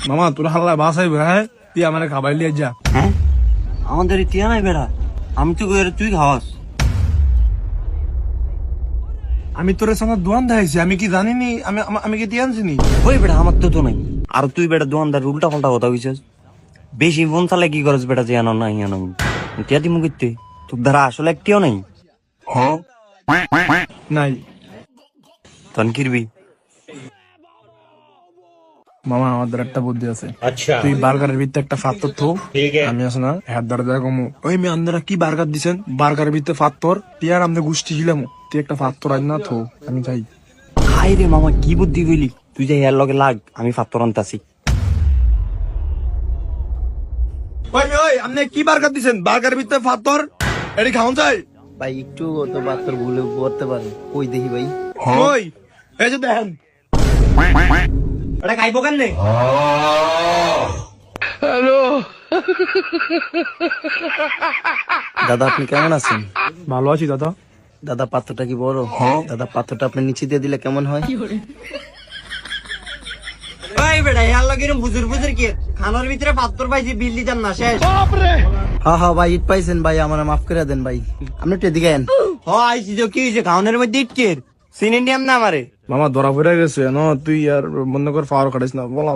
মামা তোর হাল্লা বাসাই হ্যাঁ তুই আমার খাবার লিয়ে যা। হ্যাঁ আমাদের টিয়া নাই বেড়া, আমি তো কই তুই খাওয়াস। আমি তোর সঙ্গে দোয়ান দেখাইছি, আমি কি জানিনি? আমি কি টিয়া আনছিনি? ওই বেড়া আমার তো নাই। আর তুই বেড়া দোকানদার উল্টা পাল্টা কথা কইছিস। বেশি ফোন চালে কি করস বেটা, যে আনো নাই আনো টিয়া দিমু করতে, তোর দ্বারা আসলে একটিও নাই। নাই তন কিরবি মামা, আমাদের একটা বুদ্ধি আছে। তুই বার্গারের ভিতরে একটা ফাত্তর থো, আমি আছে না হাত ধরে ধরে কমু ওই মেয়ে আপনারা কি বার্গার দিছেন, বার্গারের ভিতরে ফাত্তর টিয়ার আমাদের গোষ্ঠী ছিলাম, তুই একটা ফাত্তর আজ না থো, আমি চাই। খাই রে মামা, কি বুদ্ধি কইলি তুই, যে এর লগে লাগ, আমি ফাত্তর আনতাছি। ওই ওই আপনি কি বার্গার দিছেন, বার্গারের ভিতরে ফাত্তর, এটি খাওয়ান চাই ভাই একটু তো বাচ্চার ভুলে করতে পারে, কই দেখি ভাই। ওই এই যে দেখেন এটা খাইবো কেন? দাদা আপনি কেমন আছেন? ভালো আছি দাদা। দাদা পাত্রটা কি বড়? দাদা পাত্রটা আপনি নিচে দিয়ে দিলে কেমন হয়? ওই বেটা এর লগে এরকম বুজুর বুজুর কি খানার ভিতরে পাত্তর পাইছি, বিল দিতাম না শেষ। হ্যাঁ হ্যাঁ ভাই, ইট পাইছেন ভাই, আমার মাফ করে দেন ভাই, আপনি একটু এদিকে আইন। হ আইছি তো, কি হয়েছে খাওয়ানোর মধ্যে ইটকের সিন ইন্ডিয়াম না আমারে। মামা ধরা পড়ে গেছে না, তুই আর বন্ধ করে পাওয়ার কাটিস না, বলা